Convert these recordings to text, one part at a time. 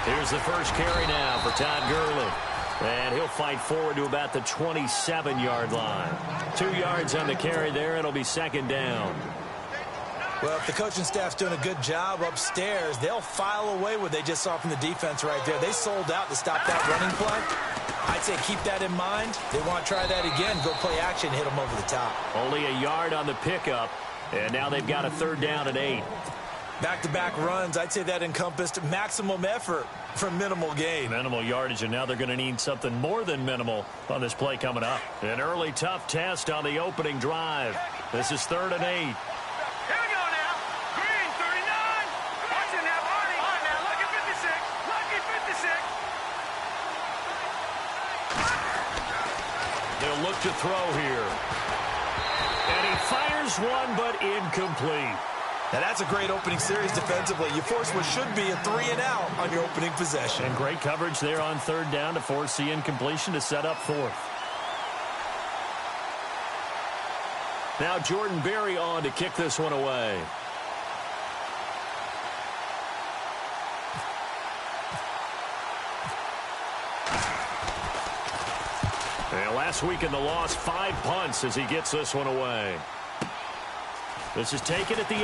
Here's the first carry now for Todd Gurley. And he'll fight forward to about the 27-yard line. 2 yards on the carry there. It'll be second down. Well, if the coaching staff's doing a good job upstairs, they'll file away what they just saw from the defense right there. They sold out to stop that running play. I'd say keep that in mind. They want to try that again. Go play action, hit them over the top. Only a yard on the pickup. And now they've got a 3rd down and 8. Back-to-back runs, I'd say that encompassed maximum effort for minimal gain. Minimal yardage, and now they're going to need something more than minimal on this play coming up. An early tough test on the opening drive. This is 3rd and 8. Here we go now. Green, 39. Watch it now, Barney. All right, now, lucky 56. Lucky 56. They'll look to throw here. And he fires one, but incomplete. Now, that's a great opening series defensively. You force what should be a 3-and-out on your opening possession. And great coverage there on 3rd down to force the incompletion to set up 4th. Now Jordan Berry on to kick this one away. And last week in the loss, 5 punts as he gets this one away. This is taken at the 18.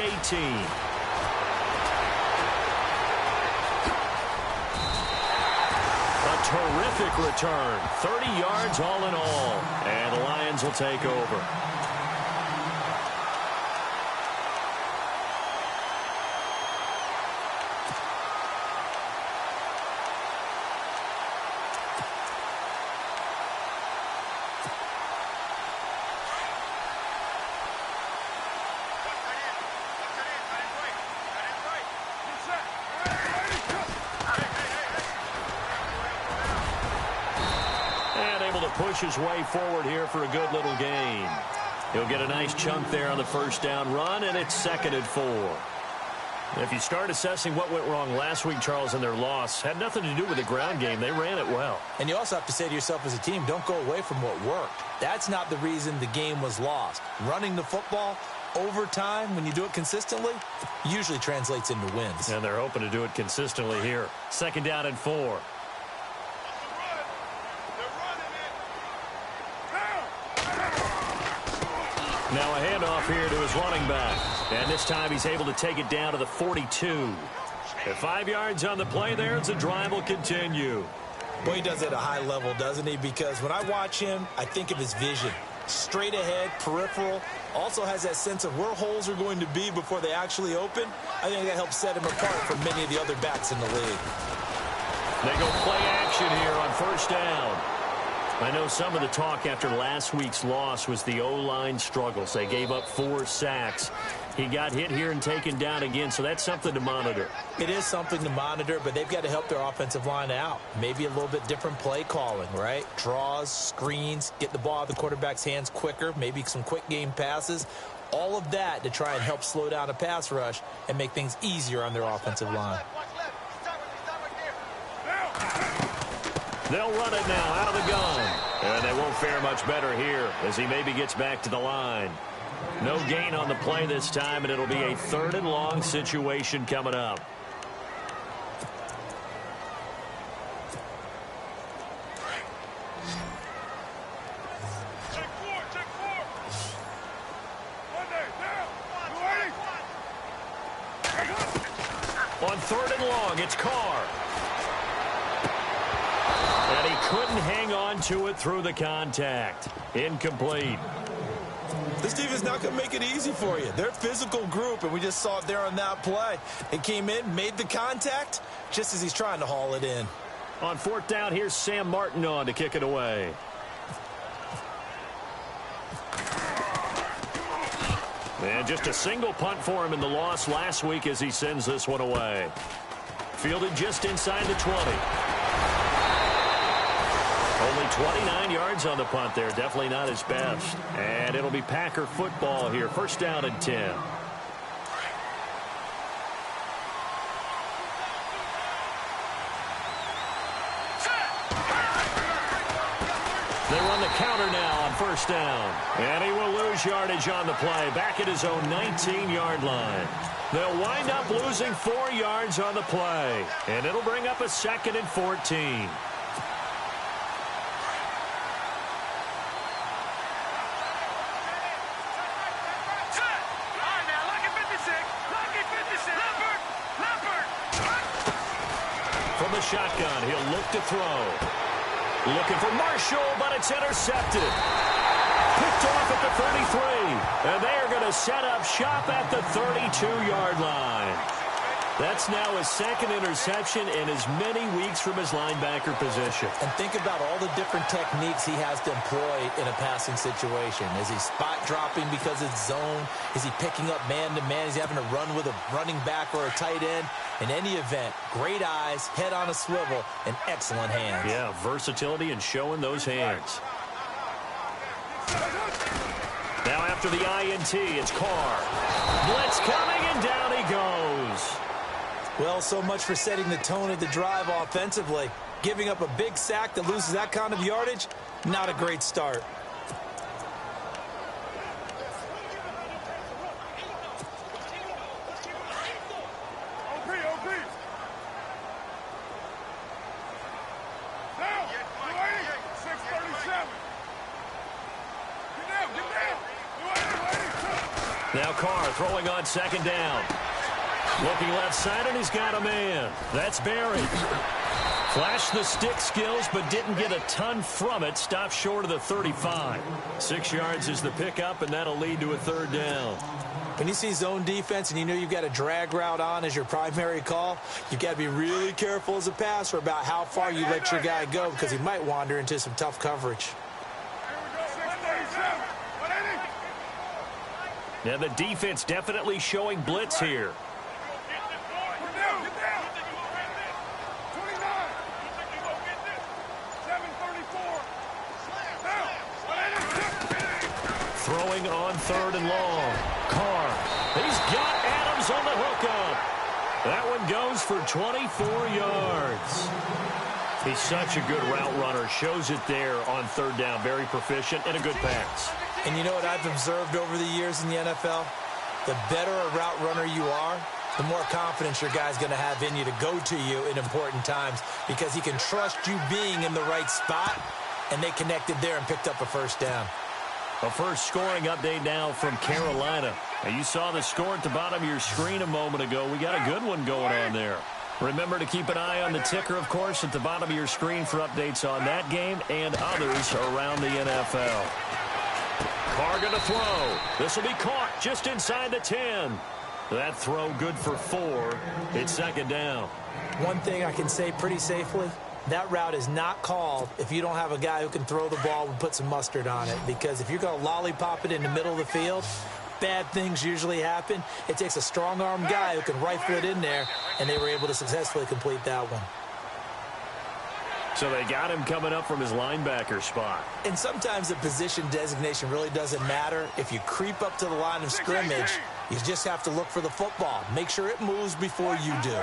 A terrific return. 30 yards all in all. And the Lions will take over. Push his way forward here for a good little gain. He'll get a nice chunk there on the 1st down run, and it's 2nd and 4. If you start assessing what went wrong last week, Charles, in their loss, had nothing to do with the ground game. They ran it well. And you also have to say to yourself as a team, don't go away from what worked. That's not the reason the game was lost. Running the football over time, when you do it consistently, usually translates into wins. And they're hoping to do it consistently here. 2nd down and 4. Now a handoff here to his running back. And this time he's able to take it down to the 42. At 5 yards on the play there, as the drive will continue. Boy, he does it at a high level, doesn't he? Because when I watch him, I think of his vision. Straight ahead, peripheral. Also has that sense of where holes are going to be before they actually open. I think that helps set him apart from many of the other backs in the league. They go play action here on 1st down. I know some of the talk after last week's loss was the O-line struggles. They gave up 4 sacks. He got hit here and taken down again, so that's something to monitor. It is something to monitor, but they've got to help their offensive line out. Maybe a little bit different play calling, right? Draws, screens, get the ball out of the quarterback's hands quicker, maybe some quick game passes. All of that to try and help slow down a pass rush and make things easier on their offensive line. They'll run it now out of the gun. And they won't fare much better here as he maybe gets back to the line. No gain on the play this time, and it'll be a 3rd and long situation coming up. On 3rd and long, it's Carr. And he couldn't hang on to it through the contact. Incomplete. This team is not going to make it easy for you. They're a physical group, and we just saw it there on that play. It came in, made the contact, just as he's trying to haul it in. On 4th down, here's Sam Martin on to kick it away. And just a single punt for him in the loss last week as he sends this one away. Fielded just inside the 20. Only 29 yards on the punt there. Definitely not his best. And it'll be Packer football here. 1st down and 10. They run the counter now on first down. And he will lose yardage on the play, back at his own 19-yard line. They'll wind up losing 4 yards on the play, and it'll bring up a 2nd and 14. From the shotgun, he'll look to throw. Looking for Marshall, but it's intercepted. Picked off at the 33. And they are going to set up shop at the 32-yard line. That's now his 2nd interception in as many weeks from his linebacker position. And think about all the different techniques he has to employ in a passing situation. Is he spot dropping because it's zone? Is he picking up man-to-man? Is he having to run with a running back or a tight end? In any event, great eyes, head on a swivel, and excellent hands. Yeah, versatility and showing those hands. Now after the INT, it's Carr. Blitz coming, and down he goes. Well, so much for setting the tone of the drive offensively. Giving up a big sack that loses that kind of yardage, not a great start. Now Carr throwing on 2nd down. Looking left side, and he's got a man. That's Barry. Flashed the stick skills, but didn't get a ton from it. Stopped short of the 35. 6 yards is the pickup, and that'll lead to a 3rd down. When you see zone defense and you know you've got a drag route on as your primary call, you've got to be really careful as a passer about how far you let your guy go because he might wander into some tough coverage. Now the defense definitely showing blitz here. Throwing on 3rd and long. Carr. He's got Adams on the hookup. That one goes for 24 yards. He's such a good route runner. Shows it there on 3rd down. Very proficient and a good pass. And you know what I've observed over the years in the NFL? The better a route runner you are, the more confidence your guy's going to have in you to go to you in important times because he can trust you being in the right spot, and they connected there and picked up a 1st down. A first scoring update now from Carolina. Now you saw the score at the bottom of your screen a moment ago. We got a good one going on there. Remember to keep an eye on the ticker, of course, at the bottom of your screen for updates on that game and others around the NFL. Carr going to throw. This will be caught just inside the 10. That throw good for 4. It's 2nd down. One thing I can say pretty safely, that route is not called if you don't have a guy who can throw the ball and put some mustard on it. Because if you're going to lollipop it in the middle of the field, bad things usually happen. It takes a strong-arm guy who can rifle it in there, and they were able to successfully complete that one. So they got him coming up from his linebacker spot. And sometimes the position designation really doesn't matter. If you creep up to the line of scrimmage, you just have to look for the football. Make sure it moves before you do.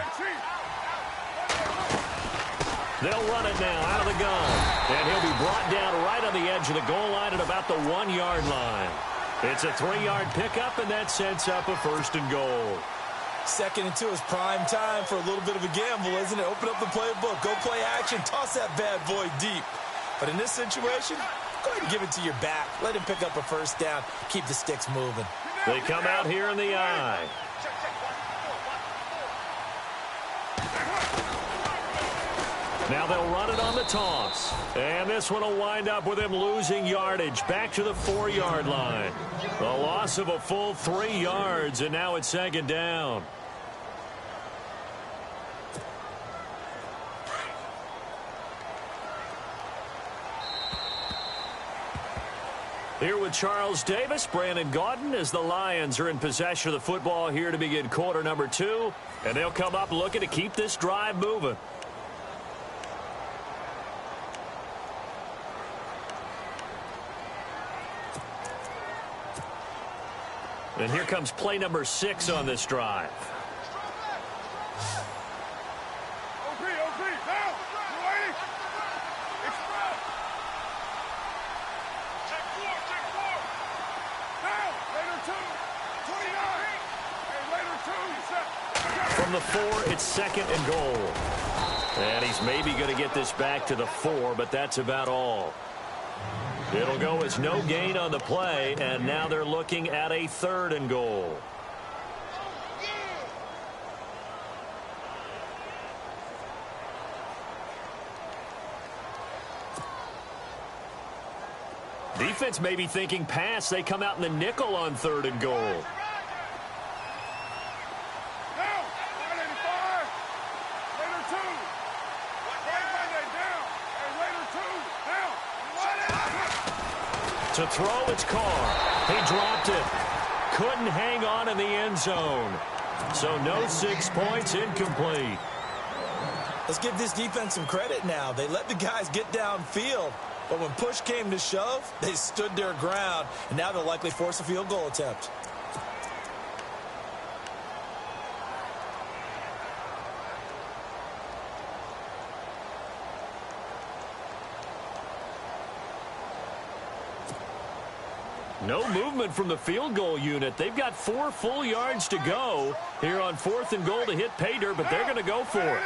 They'll run it now out of the gun. And he'll be brought down right on the edge of the goal line at about the 1-yard line. It's a 3-yard pickup, and that sets up a 1st and goal. 2nd and 2 is prime time for a little bit of a gamble, isn't it? Open up the playbook, go play action, toss that bad boy deep. But in this situation, go ahead and give it to your back. Let him pick up a 1st down. Keep the sticks moving. They come out here in the eye. Now they'll run it on the toss. And this one will wind up with him losing yardage back to the 4-yard line. A loss of a full 3 yards, and now it's 2nd down. Here with Charles Davis, Brandon Gaudin, as the Lions are in possession of the football here to begin quarter number 2. And they'll come up looking to keep this drive moving. And here comes play number 6 on this drive. From the 4, it's 2nd and goal. And he's maybe going to get this back to the 4, but that's about all. It'll go as no gain on the play, and now they're looking at a 3rd and goal. Defense may be thinking pass. They come out in the nickel on 3rd and goal. To throw, it's Carr. He dropped it. Couldn't hang on in the end zone. So no 6 points, incomplete. Let's give this defense some credit now. They let the guys get downfield. But when push came to shove, they stood their ground. And now they'll likely force a field goal attempt. No movement from the field goal unit. They've got 4 full yards to go here on 4th and goal to hit pay dirt, but they're going to go for it.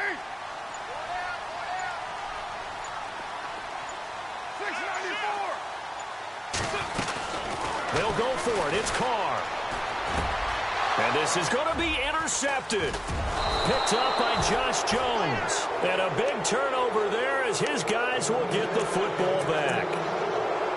They'll go for it. It's Carr. And this is going to be intercepted. Picked up by Josh Jones. And a big turnover there as his guys will get the football back.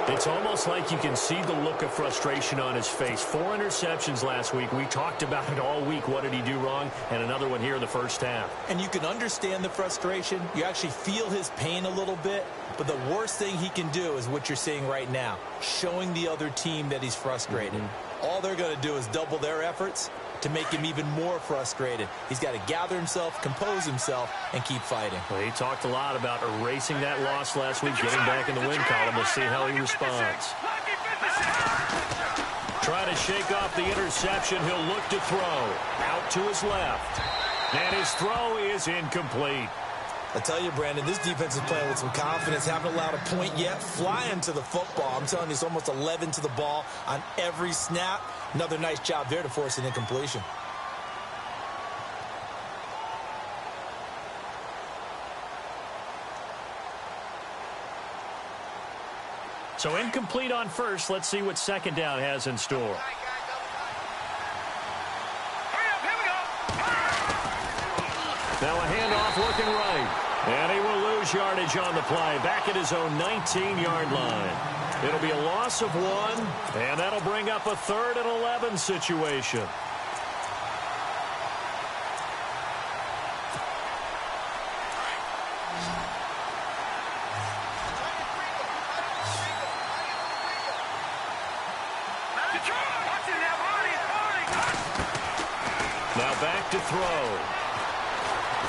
It's almost like you can see the look of frustration on his face. 4 interceptions last week. We talked about it all week. What did he do wrong? And another one here in the first half. And you can understand the frustration. You actually feel his pain a little bit. But the worst thing he can do is what you're seeing right now, showing the other team that he's frustrated. All they're going to do is double their efforts to make him even more frustrated. He's got to gather himself, compose himself, and keep fighting. Well, he talked a lot about erasing that loss last week, getting back in the win column. We'll see how he responds. Try to shake off the interception. He'll look to throw. Out to his left. And his throw is incomplete. I tell you, Brandon, this defense is playing with some confidence. Haven't allowed a point yet. Flying to the football. I'm telling you, it's almost 11 to the ball on every snap. Another nice job there to force an incompletion. So incomplete on first. Let's see what 2nd down has in store. Now a handoff looking right. And he will lose yardage on the play. Back at his own 19-yard line. It'll be a loss of 1. And that'll bring up a 3rd and 11 situation. Now back to throw.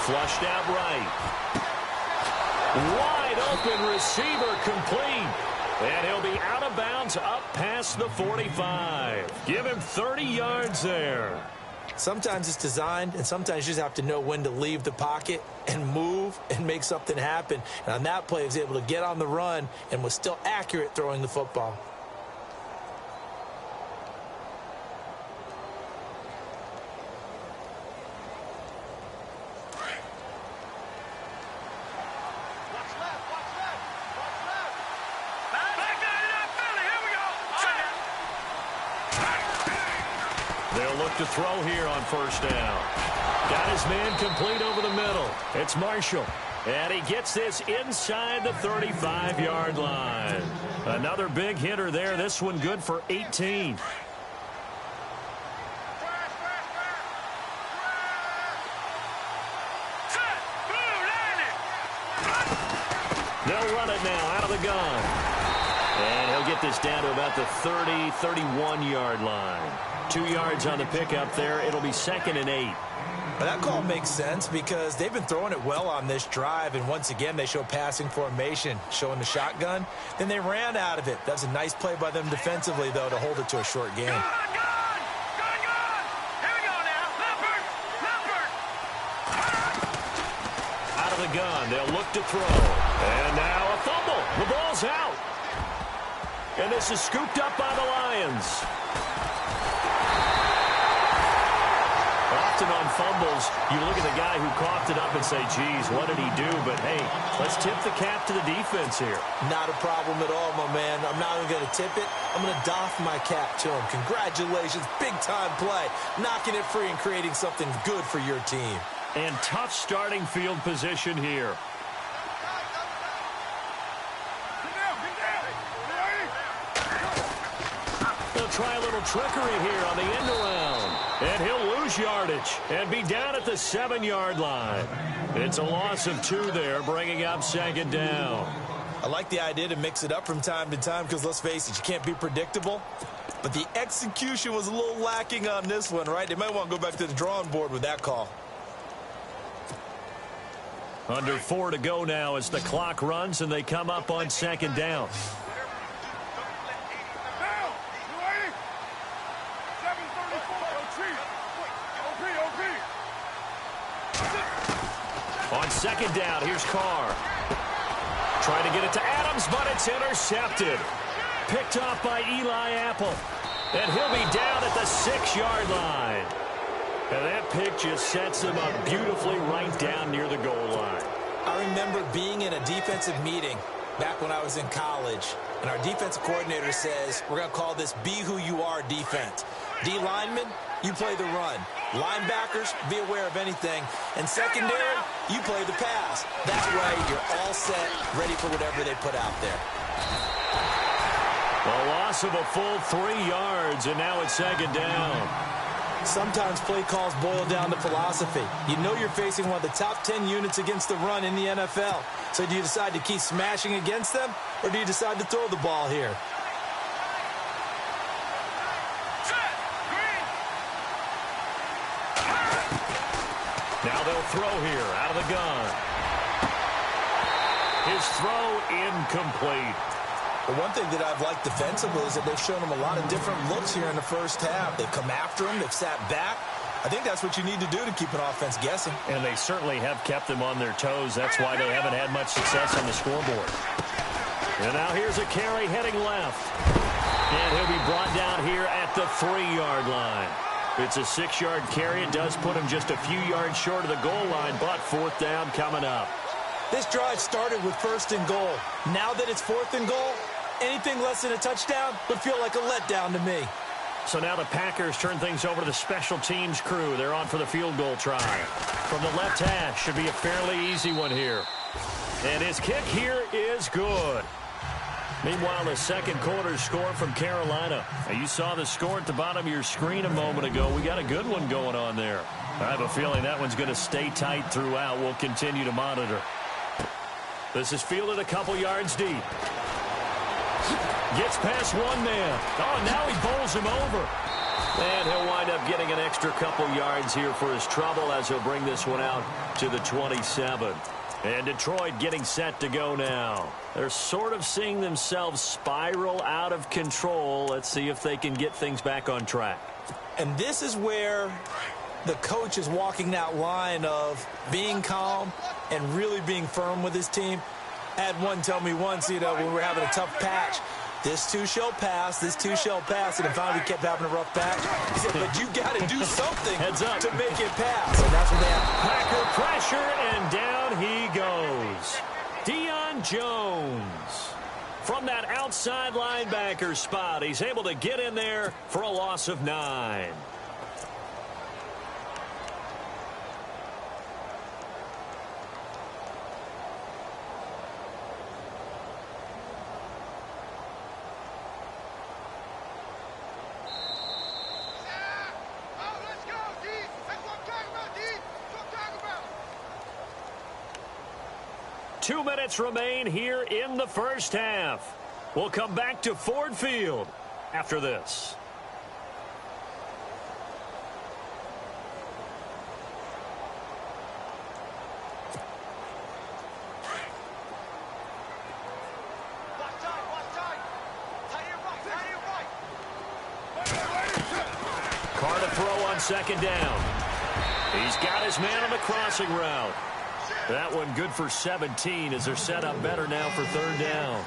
Flushed out right. Wide open receiver complete. And he'll be out of bounds up past the 45. Give him 30 yards there. Sometimes it's designed, and sometimes you just have to know when to leave the pocket and move and make something happen. And on that play, he was able to get on the run and was still accurate throwing the football. They'll look to throw here on 1st down. Got his man complete over the middle. It's Marshall. And he gets this inside the 35-yard line. Another big hitter there. This one good for 18. They'll run it now out of the gun. And he'll get this down to about the 30, 31-yard line. 2 yards on the pickup there. It'll be 2nd and 8. Well, that call makes sense because they've been throwing it well on this drive, and once again they show passing formation, showing the shotgun. Then they ran out of it. That's a nice play by them defensively, though, to hold it to a short game. Out of the gun, they'll look to throw. And now a fumble. The ball's out. And this is scooped up by the Lions. often on fumbles, you look at the guy who coughed it up and say, geez, what did he do? But, hey, let's tip the cap to the defense here. Not a problem at all, my man. I'm not even going to tip it. I'm going to doff my cap to him. Congratulations, big-time play. Knocking it free and creating something good for your team. And tough starting field position here. They'll try a little trickery here on the end around. And he'll lose yardage and be down at the 7-yard line. It's a loss of 2 there, bringing up 2nd down. I like the idea to mix it up from time to time because, let's face it, you can't be predictable. But the execution was a little lacking on this one, right? They might want to go back to the drawing board with that call. Under 4 to go now as the clock runs and they come up on 2nd down. On 2nd down, here's Carr. Trying to get it to Adams, but it's intercepted. Picked off by Eli Apple. And he'll be down at the 6-yard line. And that pick just sets him up beautifully right down near the goal line. I remember being in a defensive meeting back when I was in college, and our defensive coordinator says, we're going to call this Be Who You Are defense. D linemen, you play the run. Linebackers, be aware of anything. And secondary, you play the pass. That way, you're all set, ready for whatever they put out there. A loss of a full 3 yards, and now it's 2nd down. Sometimes play calls boil down to philosophy. You know you're facing one of the top 10 units against the run in the NFL. So do you decide to keep smashing against them, or do you decide to throw the ball here? Now they'll throw here out of the gun. His throw incomplete. The one thing that I've liked defensively is that they've shown him a lot of different looks here in the first half. They've come after him. They've sat back. I think that's what you need to do to keep an offense guessing. And they certainly have kept them on their toes. That's why they haven't had much success on the scoreboard. And now here's a carry heading left. And he'll be brought down here at the 3-yard line. It's a 6-yard carry. It does put him just a few yards short of the goal line, but 4th down coming up. This drive started with 1st and goal. Now that it's 4th and goal, anything less than a touchdown would feel like a letdown to me. So now the Packers turn things over to the special teams crew. They're on for the field goal try. From the left hash, should be a fairly easy one here. And his kick here is good. Meanwhile, the second quarter score from Carolina. Now, you saw the score at the bottom of your screen a moment ago. We got a good one going on there. I have a feeling that one's going to stay tight throughout. We'll continue to monitor. This is fielded a couple yards deep. Gets past one man. Oh, now he bowls him over. And he'll wind up getting an extra couple yards here for his trouble as he'll bring this one out to the 27. And Detroit getting set to go now. They're sort of seeing themselves spiral out of control. Let's see if they can get things back on track. And this is where the coach is walking that line of being calm and really being firm with his team. I had one tell me once, when we were having a tough patch, this too shall pass, this too shall pass, and finally kept having a rough patch. He said, but you got to do something Heads up to make it pass. And that's what they have. Packer pressure, and down he goes. Deion Jones. From that outside linebacker spot, he's able to get in there for a loss of 9. Two minutes remain here in the first half. We'll come back to Ford Field after this. Carr to throw on 2nd down. He's got his man on the crossing route. That one good for 17 as they're set up better now for 3rd down.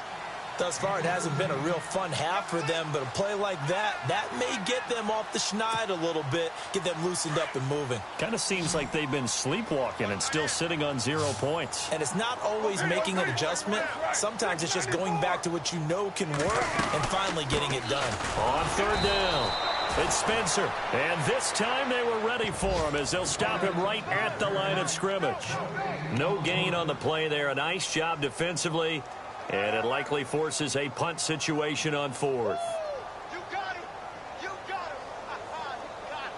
Thus far, it hasn't been a real fun half for them, but a play like that may get them off the schneid a little bit, get them loosened up and moving. Kind of seems like they've been sleepwalking and still sitting on 0 points. And it's not always making an adjustment. Sometimes it's just going back to what you know can work and finally getting it done. On third down, it's Spencer. And this time they were ready for him as they'll stop him right at the line of scrimmage. No gain on the play there. A nice job defensively. And it likely forces a punt situation on fourth. You got him. You got him. You got him.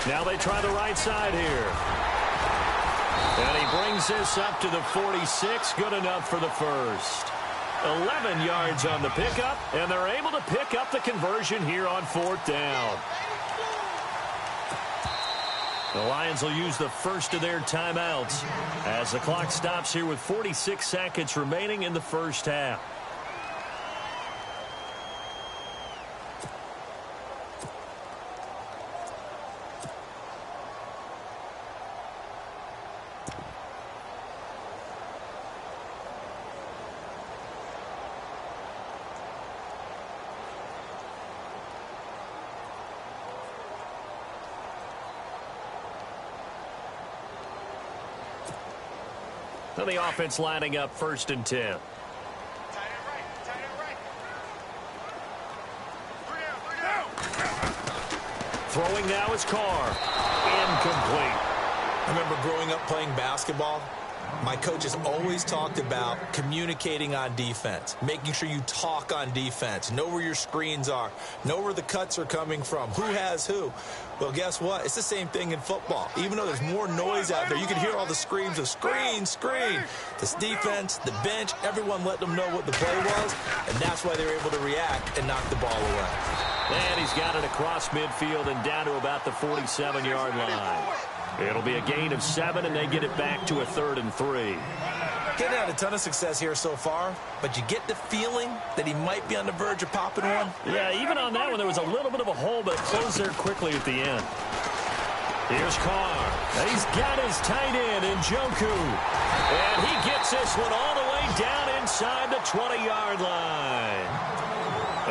Now they try the right side here. And he brings this up to the 46. Good enough for the first. 11 yards on the pickup, and they're able to pick up the conversion here on fourth down. The Lions will use the first of their timeouts as the clock stops here with 46 seconds remaining in the first half. And the offense lining up 1st and 10. Tight end right. Tight end right. 3 down. 3 down. Throwing now is Carr. Incomplete. I remember growing up playing basketball. My coaches always talked about communicating on defense, making sure you talk on defense, know where your screens are, know where the cuts are coming from, who has who. Well, guess what? It's the same thing in football. Even though there's more noise out there, you can hear all the screams of screen, screen. This defense, the bench, everyone let them know what the play was, and that's why they were able to react and knock the ball away. And he's got it across midfield and down to about the 47-yard line. It'll be a gain of 7, and they get it back to a 3rd and 3. Getting had a ton of success here so far, but you get the feeling that he might be on the verge of popping one. Yeah, even on that one, there was a little bit of a hole, but it closed there quickly at the end. Here's Carr. He's got his tight end in Njoku. And he gets this one all the way down inside the 20-yard line.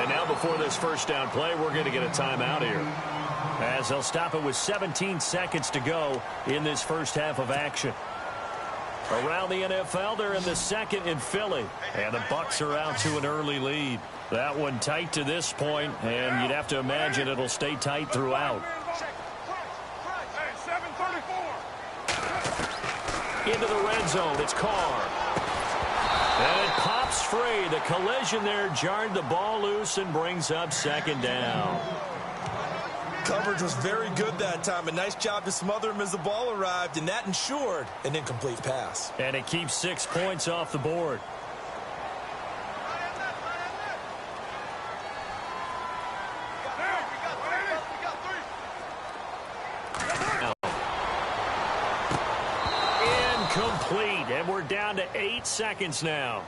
And now before this first down play, we're going to get a timeout here, as they'll stop it with 17 seconds to go in this first half of action. Around the NFL, they're in the second in Philly, and the Bucs are out to an early lead. That one tight to this point, and you'd have to imagine it'll stay tight throughout. Hey, 7:34. Into the red zone, it's Carr. And it pops free. The collision there jarred the ball loose and brings up 2nd down. Coverage was very good that time. A nice job to smother him as the ball arrived, and that ensured an incomplete pass. And it keeps 6 points off the board. Incomplete, and we're down to 8 seconds now.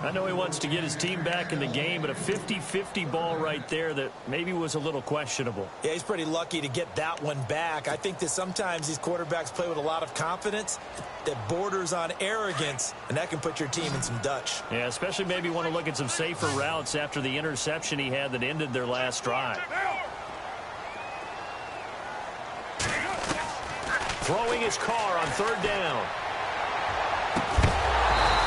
I know he wants to get his team back in the game, but a 50-50 ball right there that maybe was a little questionable. Yeah, he's pretty lucky to get that one back. I think that sometimes these quarterbacks play with a lot of confidence that borders on arrogance, and that can put your team in some Dutch. Yeah, especially maybe want to look at some safer routes after the interception he had that ended their last drive. Throwing his Carr on 3rd down.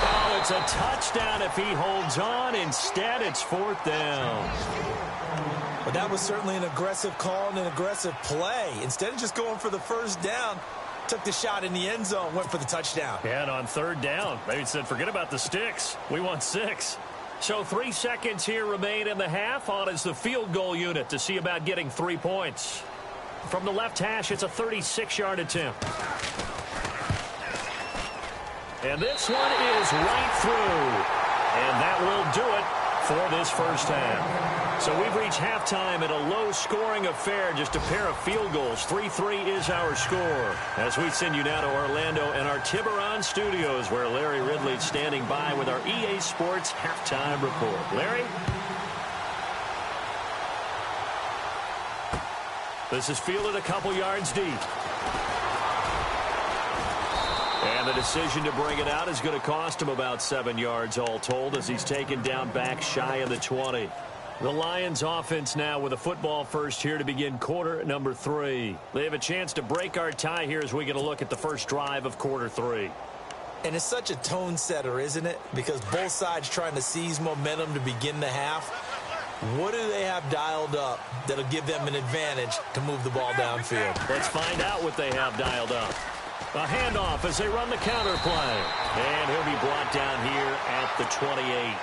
Oh, it's a touchdown if he holds on. Instead, it's 4th down. But that was certainly an aggressive call and an aggressive play. Instead of just going for the first down, took the shot in the end zone, went for the touchdown. Yeah, and on 3rd down, they said, forget about the sticks. We want 6. So 3 seconds here remain in the half. On is the field goal unit to see about getting 3 points. From the left hash, it's a 36-yard attempt. And this one is right through. And that will do it for this first half. So we've reached halftime at a low-scoring affair, just a pair of field goals. 3-3 is our score. As we send you now to Orlando and our Tiburon studios, where Larry Ridley's standing by with our EA Sports halftime report. Larry? This is fielded a couple yards deep. And the decision to bring it out is going to cost him about 7 yards all told, as he's taken down back shy of the 20. The Lions offense now with a football first here to begin quarter number 3. They have a chance to break our tie here as we get a look at the first drive of quarter 3. And it's such a tone setter, isn't it? Because both sides trying to seize momentum to begin the half. What do they have dialed up that'll give them an advantage to move the ball downfield? Let's find out what they have dialed up. A handoff as they run the counter play. And he'll be brought down here at the 28.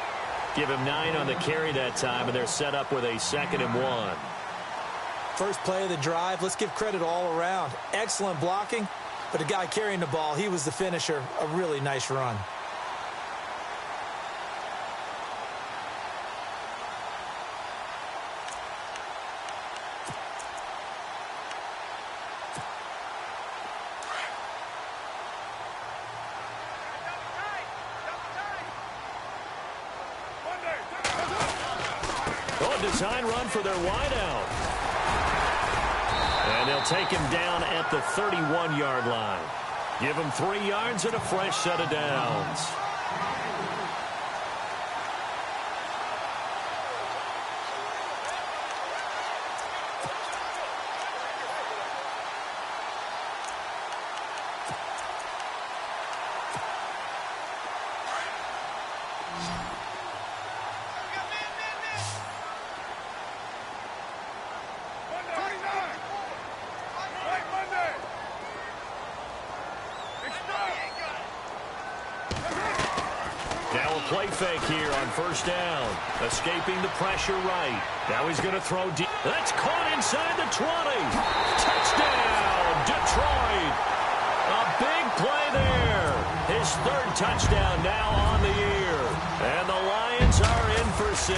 Give him 9 on the carry that time, and they're set up with a 2nd and 1. First play of the drive, let's give credit all around. Excellent blocking, but the guy carrying the ball, he was the finisher. A really nice run. Design run for their wideout. And they'll take him down at the 31-yard line. Give him 3 yards and a fresh set of downs. Play fake here on first down. Escaping the pressure right. Now he's going to throw deep. That's caught inside the 20. Touchdown, Detroit. A big play there. His 3rd touchdown now on the year. And the Lions are in for 6.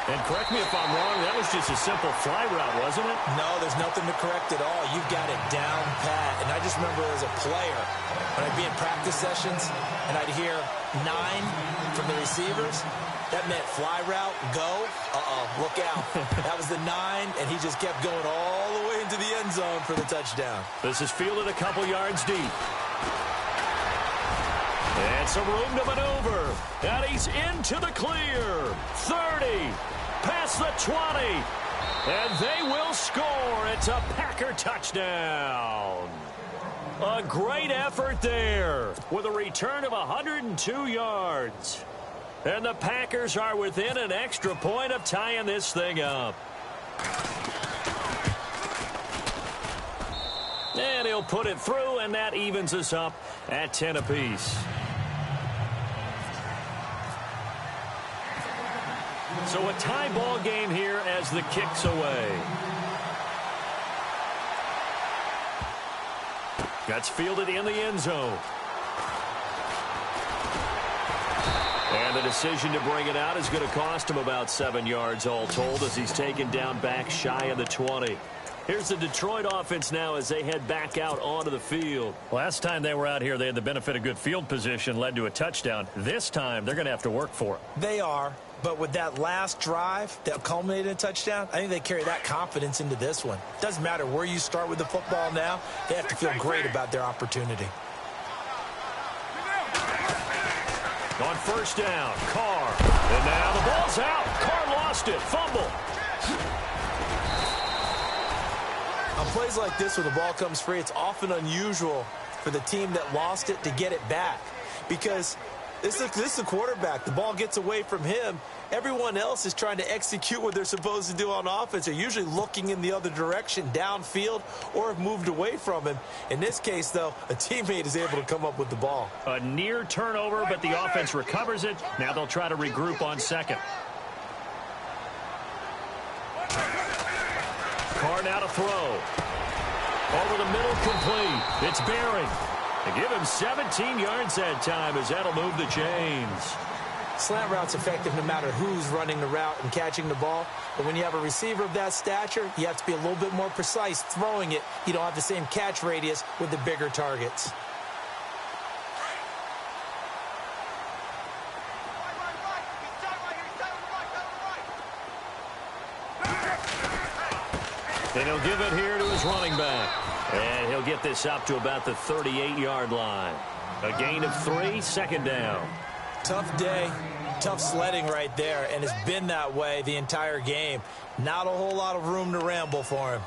And correct me if I'm wrong, that was just a simple fly route, wasn't it? No, there's nothing to correct at all. You've got it down pat. And I just remember as a player, when I'd be in practice sessions and I'd hear 9 from the receivers, that meant fly route, go, look out. That was the 9, and he just kept going all the way into the end zone for the touchdown. This is fielded a couple yards deep. And some room to maneuver. And he's into the clear. 30. Past the 20. And they will score. It's a Packer touchdown. A great effort there with a return of 102 yards. And the Packers are within an extra point of tying this thing up. And he'll put it through, and that evens us up at 10 apiece. So a tie ball game here as the kick's away. That's fielded in the end zone. And the decision to bring it out is going to cost him about 7 yards all told, as he's taken down back shy of the 20. Here's the Detroit offense now as they head back out onto the field. Last time they were out here, they had the benefit of good field position, led to a touchdown. This time, they're going to have to work for it. They are. But with that last drive that culminated in a touchdown, I think they carry that confidence into this one. Doesn't matter where you start with the football now. They have to feel great about their opportunity. On first down, Carr. And now the ball's out. Carr lost it. Fumble. On plays like this where the ball comes free, it's often unusual for the team that lost it to get it back. Because this is a quarterback. The ball gets away from him. Everyone else is trying to execute what they're supposed to do on offense. They're usually looking in the other direction, downfield, or have moved away from him. In this case, though, a teammate is able to come up with the ball. A near turnover, but the offense recovers it. Now they'll try to regroup on second. Carr now to throw. Over the middle, complete. It's Barry. They give him 17 yards that time, as that'll move the chains. Slant route's effective no matter who's running the route and catching the ball. But when you have a receiver of that stature, you have to be a little bit more precise throwing it. You don't have the same catch radius with the bigger targets. And he'll give it here to his running back. And he'll get this up to about the 38-yard line. A gain of 3, second down. Tough day, tough sledding right there, and it's been that way the entire game. Not a whole lot of room to ramble for him.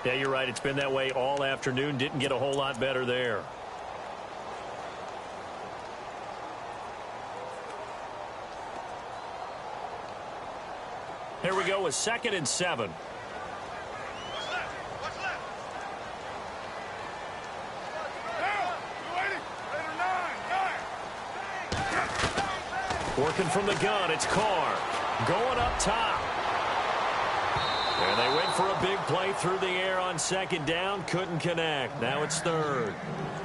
Yeah, you're right. It's been that way all afternoon. Didn't get a whole lot better there. Here we go with 2nd and 7. Working from the gun, it's Carr. Going up top. And they went for a big play through the air on 2nd down. Couldn't connect. Now it's 3rd.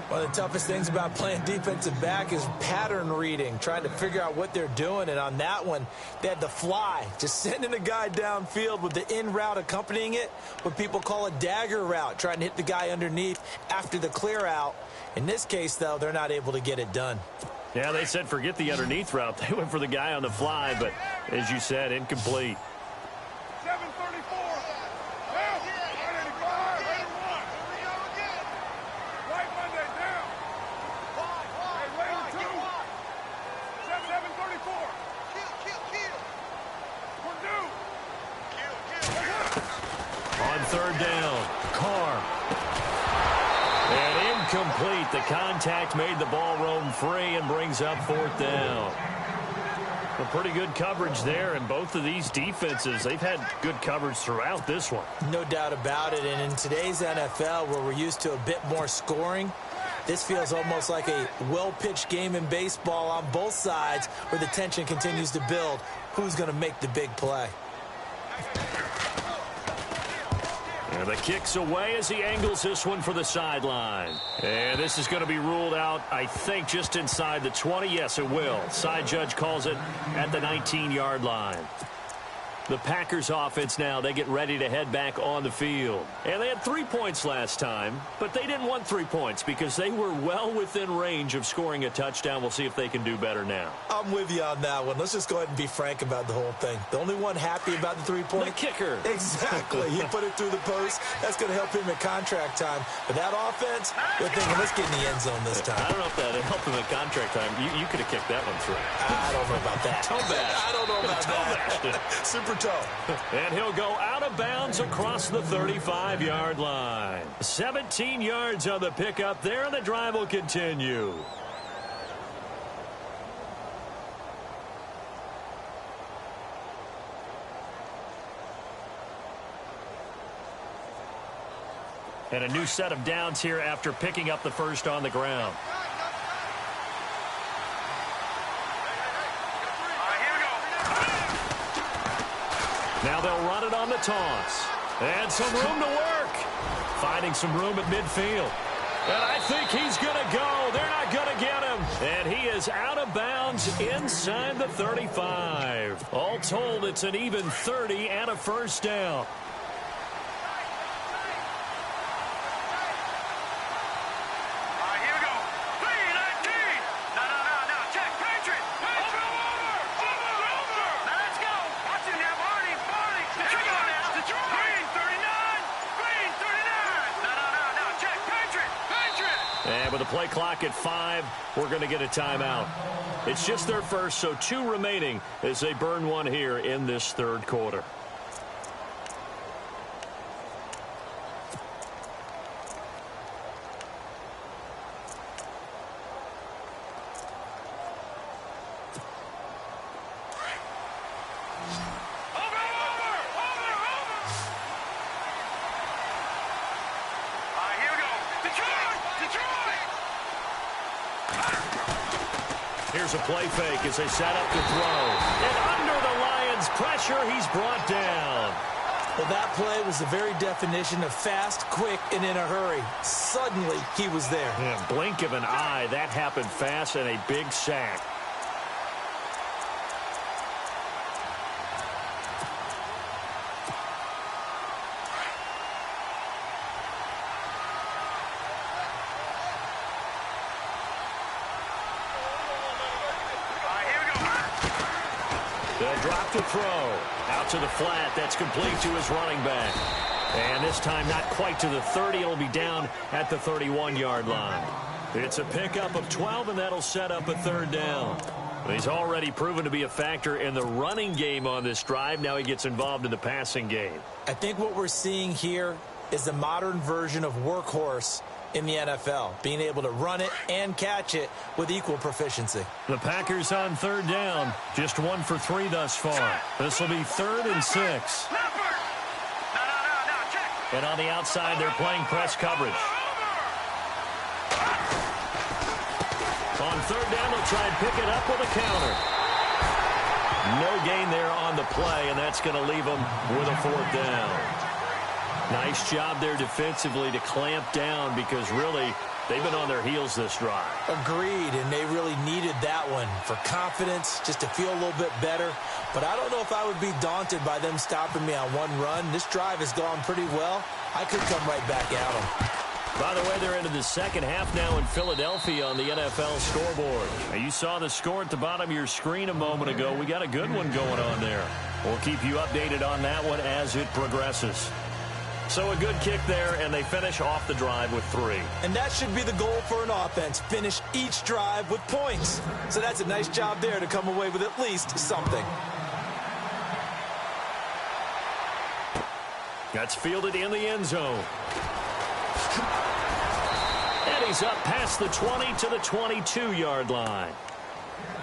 One of the toughest things about playing defensive back is pattern reading, trying to figure out what they're doing. And on that one, they had the fly, just sending a guy downfield with the in route accompanying it, what people call a dagger route, trying to hit the guy underneath after the clear out. In this case, though, they're not able to get it done. Yeah, they said forget the underneath route. They went for the guy on the fly, but as you said, incomplete. 734. Down. 185. 101. Here we go again. Right Monday down. Hey, later 2. 734. Kill. Purdue. On 3rd down, Carr. And incomplete. The contact made the ball roam free and brings up 4th down. A pretty good coverage there, and both of these defenses, they've had good coverage throughout this one. No doubt about it, and in today's NFL, where we're used to a bit more scoring, this feels almost like a well-pitched game in baseball on both sides, where the tension continues to build. Who's going to make the big play? And the kick's away as he angles this one for the sideline. And this is going to be ruled out, I think, just inside the 20. Yes, it will. Side judge calls it at the 19-yard line. The Packers offense now, they get ready to head back on the field. And they had 3 points last time, but they didn't want 3 points because they were well within range of scoring a touchdown. We'll see if they can do better now. I'm with you on that one. Let's just go ahead and be frank about the whole thing. The only one happy about the 3-point. The kicker. Exactly. He put it through the post. That's going to help him at contract time. But that offense, they're thinking, let's get in the end zone this time. I don't know if that helped him at contract time. You could have kicked that one through. I don't know about that. Toe bash. I don't know about Toe that. Super toe. And he'll go out of bounds across the 35-yard line. 17 yards on the pickup there, and the drive will continue. And a new set of downs here after picking up the first on the ground. Now they'll run it on the toss. And some room to work. Finding some room at midfield. And I think he's going to go. They're not going to get him. And he is out of bounds inside the 35. All told, it's an even 30 and a first down. And with the play clock at 5, we're going to get a timeout. It's just their first, so 2 remaining as they burn one here in this 3rd quarter. Here's a play fake as they set up to throw. And under the Lions' pressure, he's brought down. Well, that play was the very definition of fast, quick, and in a hurry. Suddenly, he was there. Yeah, blink of an eye. That happened fast and a big sack. They'll drop to throw. Out to the flat. That's complete to his running back. And this time not quite to the 30. It'll be down at the 31-yard line. It's a pickup of 12, and that'll set up a third down. He's already proven to be a factor in the running game on this drive. Now he gets involved in the passing game. I think what we're seeing here is the modern version of workhorse in the NFL, being able to run it and catch it with equal proficiency. The Packers on third down, just 1 for 3 thus far. This will be 3rd and 6. And on the outside, they're playing press coverage. On third down, they'll try and pick it up with a counter. No gain there on the play, and that's going to leave them with a 4th down. Nice job there defensively to clamp down because really they've been on their heels this drive. Agreed, and they really needed that one for confidence, just to feel a little bit better. But I don't know if I would be daunted by them stopping me on one run. This drive has gone pretty well. I could come right back at them. By the way, they're into the second half now in Philadelphia on the NFL scoreboard. Now, you saw the score at the bottom of your screen a moment ago. We got a good one going on there. We'll keep you updated on that one as it progresses. So a good kick there, and they finish off the drive with 3. And that should be the goal for an offense, finish each drive with points. So that's a nice job there to come away with at least something. That's fielded in the end zone. And he's up past the 20 to the 22-yard line.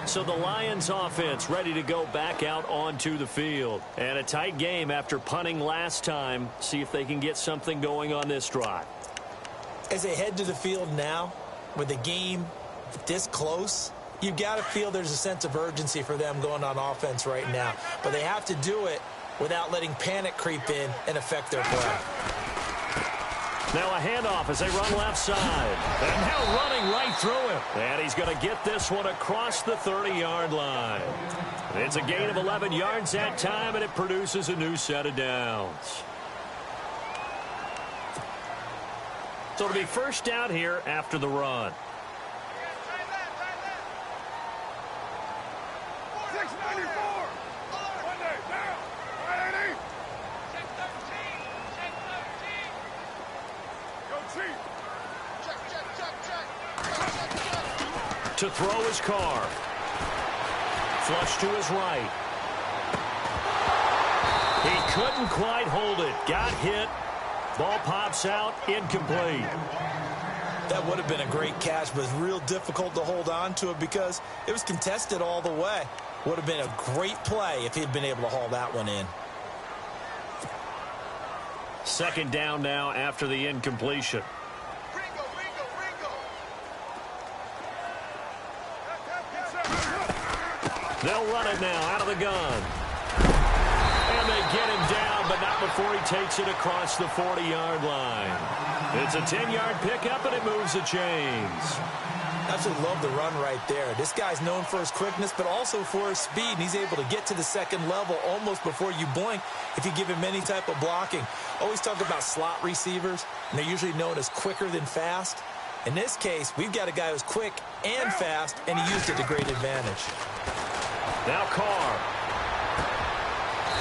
So the Lions offense ready to go back out onto the field. And a tight game after punting last time. See if they can get something going on this drive. As they head to the field now, with the game this close, you've got to feel there's a sense of urgency for them going on offense right now. But they have to do it without letting panic creep in and affect their play. Now a handoff as they run left side. And now running right through him. And he's going to get this one across the 30-yard line. It's a gain of 11 yards that time, and it produces a new set of downs. So it'll be first down here after the run. 694. One day down. 180. Check 13. Check 13. Go cheap. Check. To throw his car. Flush to his right. He couldn't quite hold it. Got hit. Ball pops out. Incomplete. That would have been a great catch, but it's real difficult to hold on to it because it was contested all the way. Would have been a great play if he'd been able to haul that one in. Second down now after the incompletion. Ringo. They'll run it now out of the gun. And they get him down, but not before he takes it across the 40-yard line. It's a 10-yard pickup, and it moves the chains. Absolutely love the run right there. This guy's known for his quickness, but also for his speed, and he's able to get to the second level almost before you blink if you give him any type of blocking. Always talk about slot receivers, and they're usually known as quicker than fast. In this case, we've got a guy who's quick and fast, and he used it to great advantage. Now Carr.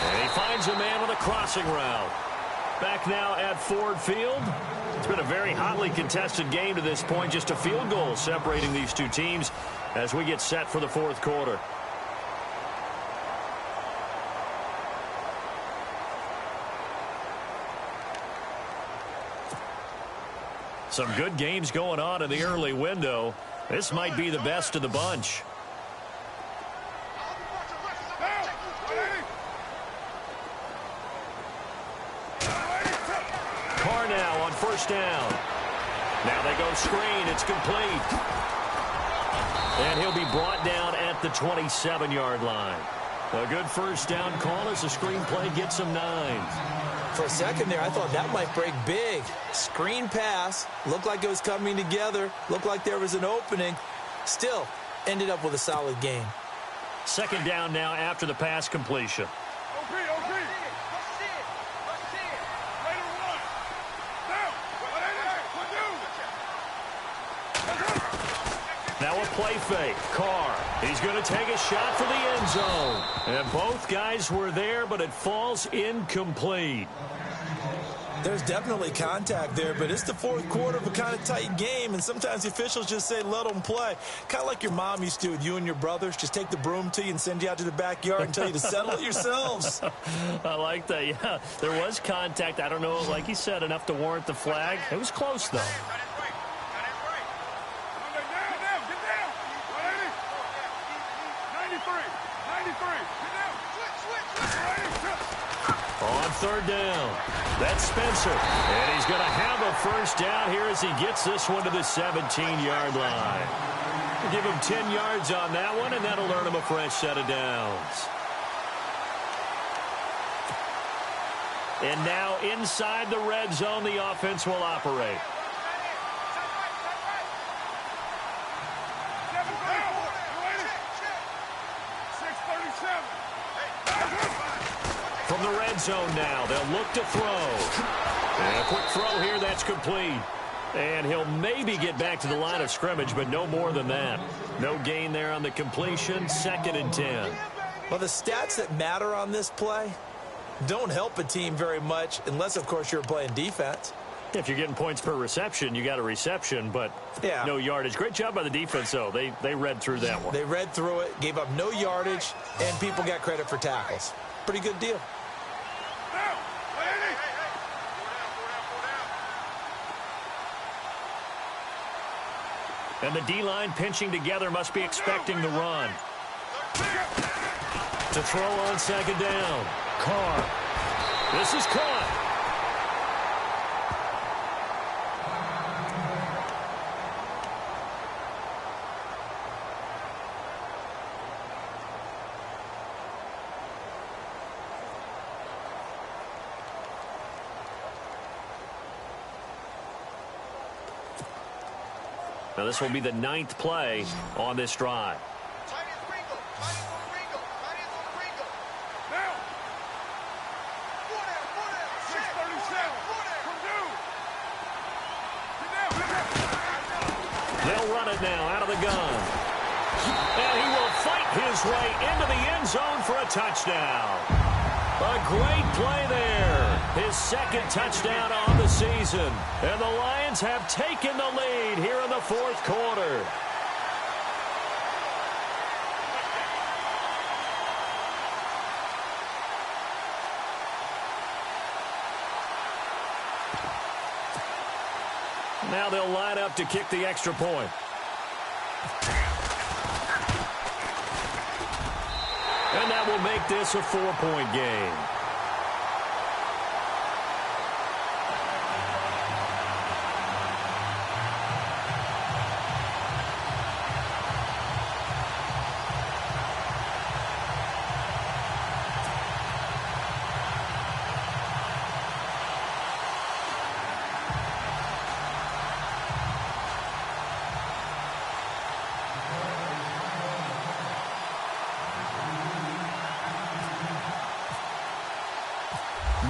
And he finds a man with a crossing route. Back now at Ford Field. It's been a very hotly contested game to this point. Just a field goal separating these two teams as we get set for the fourth quarter. Some good games going on in the early window. This might be the best of the bunch. Carr now on first down. Now they go screen. It's complete. And he'll be brought down at the 27-yard line. A good first down call as the screen play gets him 9. For a second there, I thought that might break big. Screen pass. Looked like it was coming together. Looked like there was an opening. Still, ended up with a solid game. Second down now after the pass completion. OP. Let's see it. Later one. Down. 180. Now a play fake. Carr. He's going to take a shot for the end zone. And both guys were there, but it falls incomplete. There's definitely contact there, but it's the fourth quarter of a kind of tight game, and sometimes the officials just say, let them play. Kind of like your mom used to with you and your brothers. Just take the broom to you and send you out to the backyard and tell you to settle it yourselves. I like that, yeah. There was contact. I don't know, like you said, enough to warrant the flag. It was close, though. On third down, that's Spencer. And he's going to have a first down here as he gets this one to the 17-yard line. We'll give him 10 yards on that one, and that'll earn him a fresh set of downs. And now inside the red zone, the offense will operate. From the red zone now, they'll look to throw. And a quick throw here, that's complete. And he'll maybe get back to the line of scrimmage, but no more than that. No gain there on the completion, 2nd and 10. Well, the stats that matter on this play don't help a team very much unless, of course, you're playing defense. If you're getting points per reception, you got a reception, but no yardage. Great job by the defense, though. They read through that one. They read through it, gave up no yardage, and people got credit for tackles. Pretty good deal. And the D-line pinching together must be expecting the run. To throw on 2nd down. Carr. This is caught. Now this will be the 9th play on this drive. They'll run it now out of the gun. And he will fight his way into the end zone for a touchdown. A great play there. His 2nd touchdown on the season. And the Lions have taken the lead here in the 4th quarter. Now they'll line up to kick the extra point. And that will make this a 4-point game.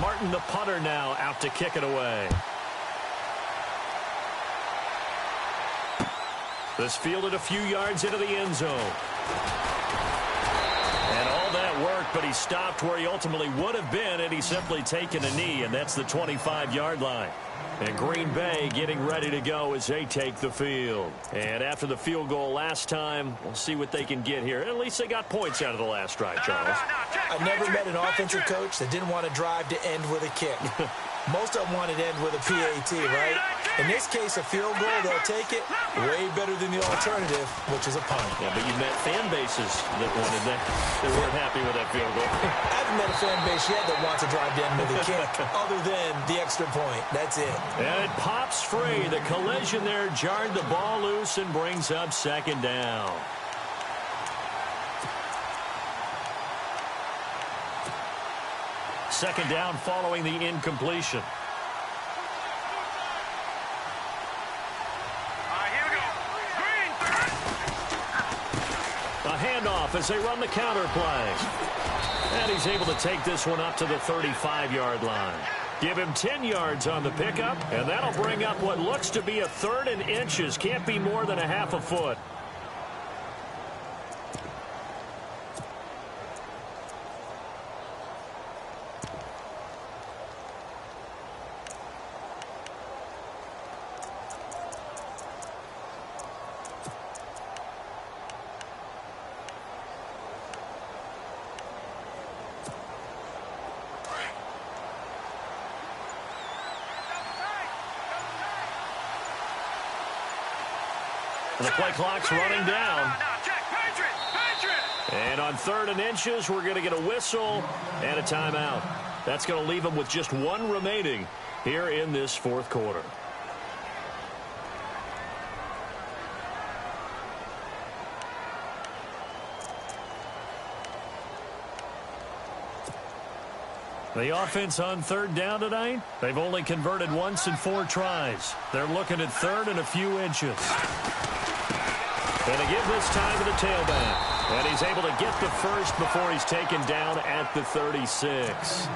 Martin, the punter, now out to kick it away. This fielded a few yards into the end zone. And all that worked, but he stopped where he ultimately would have been had he simply taken a knee, and that's the 25-yard line. And Green Bay getting ready to go as they take the field. And after the field goal last time, we'll see what they can get here. At least they got points out of the last drive, Charles. I never met an offensive coach that didn't want to drive to end with a kick. Most of them wanted to end with a PAT, right? In this case, a field goal, they'll take it way better than the alternative, which is a punt. Yeah, but you met fan bases that wanted that. They weren't happy with that field goal. I haven't met a fan base yet that wants to drive to end with a kick, other than the extra point. That's it. And it pops free. The collision there jarred the ball loose and brings up 2nd down. Second down following the incompletion. A handoff as they run the counter play. And he's able to take this one up to the 35-yard line. Give him 10 yards on the pickup, and that'll bring up what looks to be a 3rd and inches. Can't be more than a half a foot. And the play clock's running down. Now, check. Patriot. And on 3rd and inches, we're going to get a whistle and a timeout. That's going to leave them with just 1 remaining here in this 4th quarter. The offense on 3rd down tonight, they've only converted once in 4 tries. They're looking at 3rd and a few inches. And to give this time to the tailback. And he's able to get the first before he's taken down at the 36.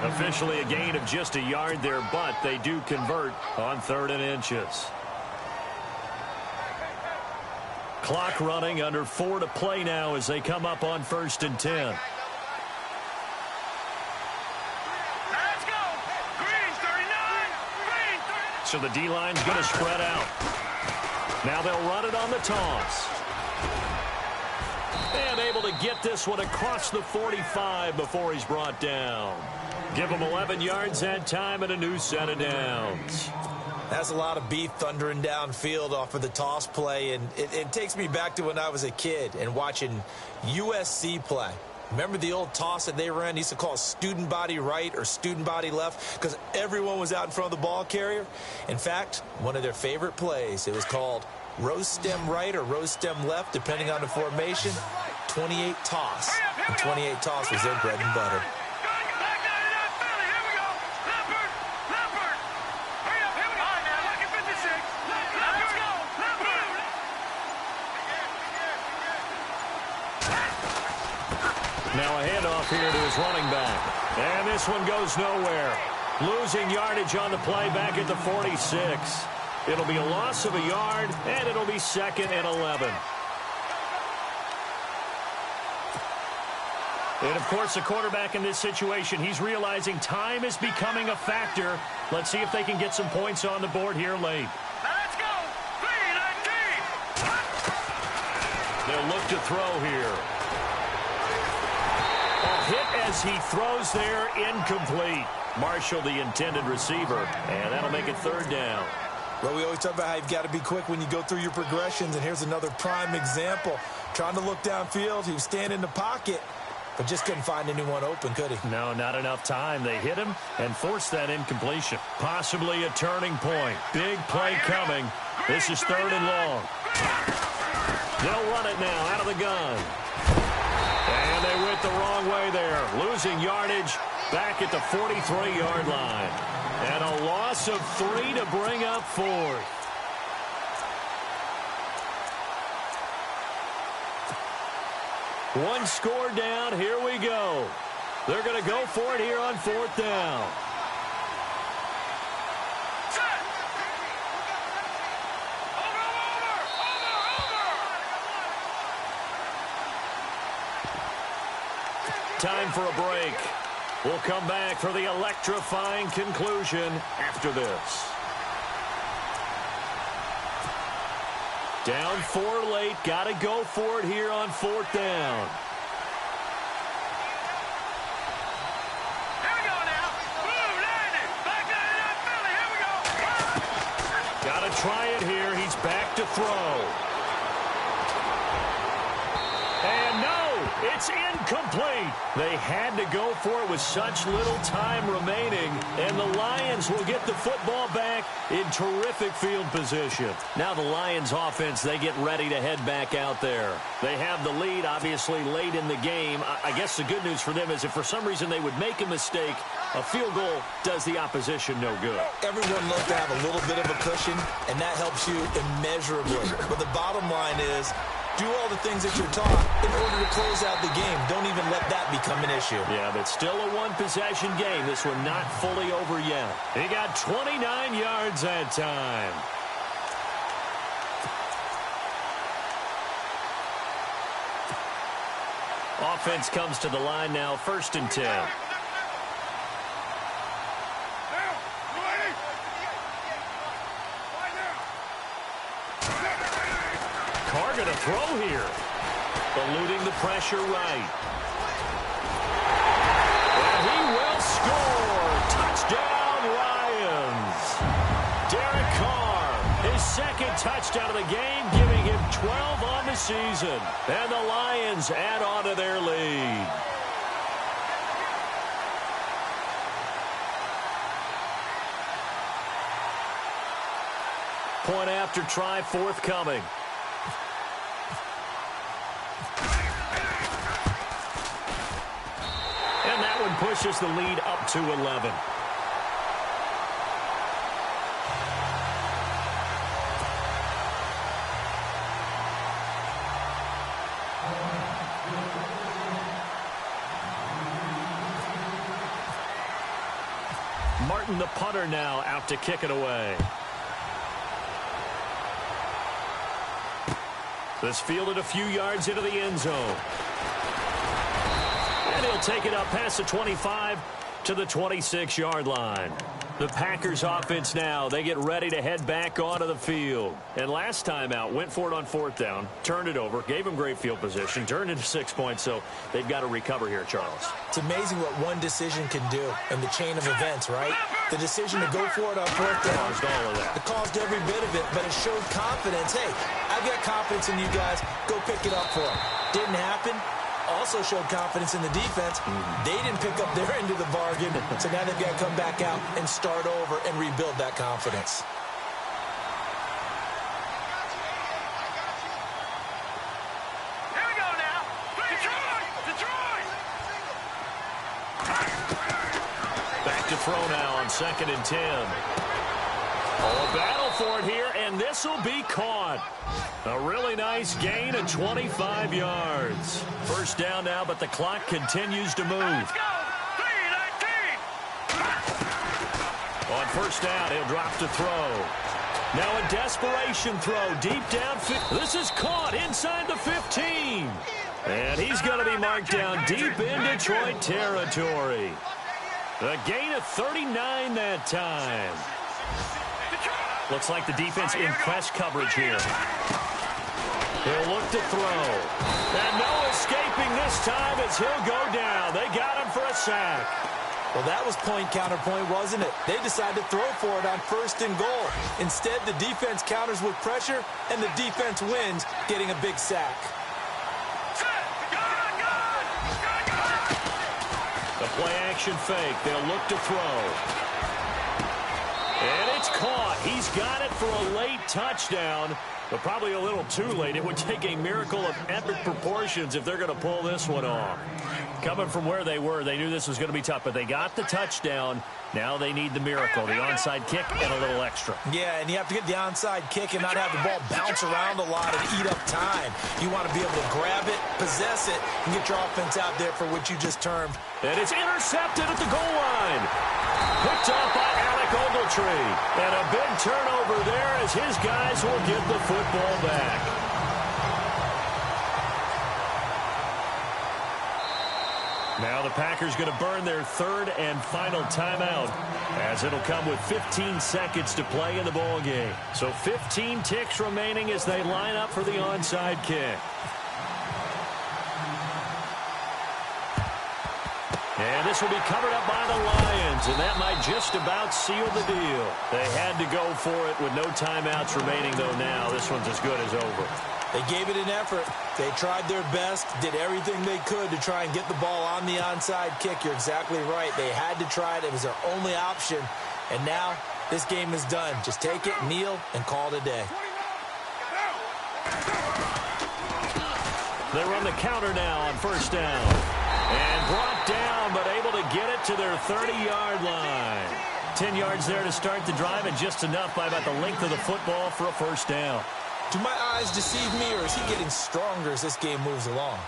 Officially a gain of just a yard there, but they do convert on 3rd and inches. Clock running, under 4 to play now as they come up on 1st and 10. So the D-line's going to spread out. Now they'll run it on the toss. And able to get this one across the 45 before he's brought down. Give him 11 yards that time and a new set of downs. That's a lot of beef thundering downfield off of the toss play, and it takes me back to when I was a kid and watching USC play. Remember the old toss that they ran? They used to call it student body right or student body left because everyone was out in front of the ball carrier. In fact, one of their favorite plays, it was called rose stem right or rose stem left, depending on the formation. 28 toss. And 28 toss was their bread and butter. Now a handoff here to his running back. And this one goes nowhere. Losing yardage on the play back at the 46. It'll be a loss of a yard, and it'll be 2nd and 11. And, of course, the quarterback in this situation, he's realizing time is becoming a factor. Let's see if they can get some points on the board here late. Let's go. 3-19. They'll look to throw here. Hit as he throws there, incomplete. Marshall, the intended receiver, and that'll make it 3rd down. Well, we always talk about how you've got to be quick when you go through your progressions, and here's another prime example. Trying to look downfield, he was standing in the pocket, but just couldn't find anyone open, could he? No, not enough time. They hit him and forced that incompletion. Possibly a turning point. Big play coming. This is 3rd and long. They'll run it now out of the gun. And they went the wrong way there. Losing yardage back at the 43-yard line. And a loss of 3 to bring up 4th. One score down. Here we go. They're going to go for it here on 4th down. Time for a break. We'll come back for the electrifying conclusion after this. Down 4 late. Got to go for it here on 4th down. Here we go now. Blue 90. Back 99 Philly. Here we go. Got to try it here. He's back to throw. And no. It's incomplete. They had to go for it with such little time remaining, and the Lions will get the football back in terrific field position. Now the Lions offense, they get ready to head back out there. They have the lead, obviously, late in the game. I guess the good news for them is if for some reason they would make a mistake, a field goal does the opposition no good. Everyone loves to have a little bit of a cushion, and that helps you immeasurably. But the bottom line is, do all the things that you're taught in order to close out the game. Don't even let that become an issue. Yeah, but still a one-possession game. This one not fully over yet. He got 29 yards that time. Offense comes to the line now, 1st and 10. Carr going to throw here. Eluding the pressure right. And he will score. Touchdown, Lions. Derek Carr, his 2nd touchdown of the game, giving him 12 on the season. And the Lions add on to their lead. Point after try forthcoming. And that one pushes the lead up to 11. Martin, the punter, now out to kick it away. This fielded a few yards into the end zone. And he'll take it up past the 25 to the 26-yard line. The Packers offense now, they get ready to head back onto the field. And last time out, went for it on fourth down, turned it over, gave them great field position, turned into 6 points, so they've got to recover here, Charles. It's amazing what one decision can do in the chain of events, right? The decision to go for it on fourth down. Caused all of that. It caused every bit of it, but it showed confidence. Hey, I've got confidence in you guys. Go pick it up for them. Didn't happen. Also showed confidence in the defense. They didn't pick up their end of the bargain, so now they've got to come back out and start over and rebuild that confidence. Here we go now. Detroit! Back to throw now on 2nd and 10. Oh, a battle for it here, and this will be caught. A really nice gain of 25 yards. First down now, but the clock continues to move. Let's go. 3-19. On first down, he'll drop to throw. Now a desperation throw deep downfield. This is caught inside the 15. And he's going to be marked down deep in Detroit territory. A gain of 39 that time. Looks like the defense in press coverage here. He'll look to throw. And no escaping this time as he'll go down. They got him for a sack. Well, that was point counterpoint, wasn't it? They decided to throw for it on 1st and goal. Instead, the defense counters with pressure, and the defense wins, getting a big sack. The play-action fake. They'll look to throw. And it's caught. He's got it for a late touchdown, but probably a little too late. It would take a miracle of epic proportions if they're going to pull this one off. Coming from where they were, they knew this was going to be tough, but they got the touchdown. Now they need the miracle, the onside kick, and a little extra. Yeah, and you have to get the onside kick and not have the ball bounce around a lot and eat up time. You want to be able to grab it, possess it, and get your offense out there for what you just termed. And it's intercepted at the goal line. Picked off by Alec Ogletree. And a big turnover there as his guys will get the football back. Now the Packers going to burn their 3rd and final timeout, as it'll come with 15 seconds to play in the ball game. So 15 ticks remaining as they line up for the onside kick. And this will be covered up by the Lions, and that might just about seal the deal. They had to go for it with no timeouts remaining, though now this one's as good as over. They gave it an effort. They tried their best, did everything they could to try and get the ball on the onside kick. You're exactly right. They had to try it. It was their only option. And now this game is done. Just take it, kneel, and call it a day. They run the counter now on first down. And brought down, but able to get it to their 30-yard line. 10 yards there to start the drive, and just enough by about the length of the football for a first down. Do my eyes deceive me, or is he getting stronger as this game moves along?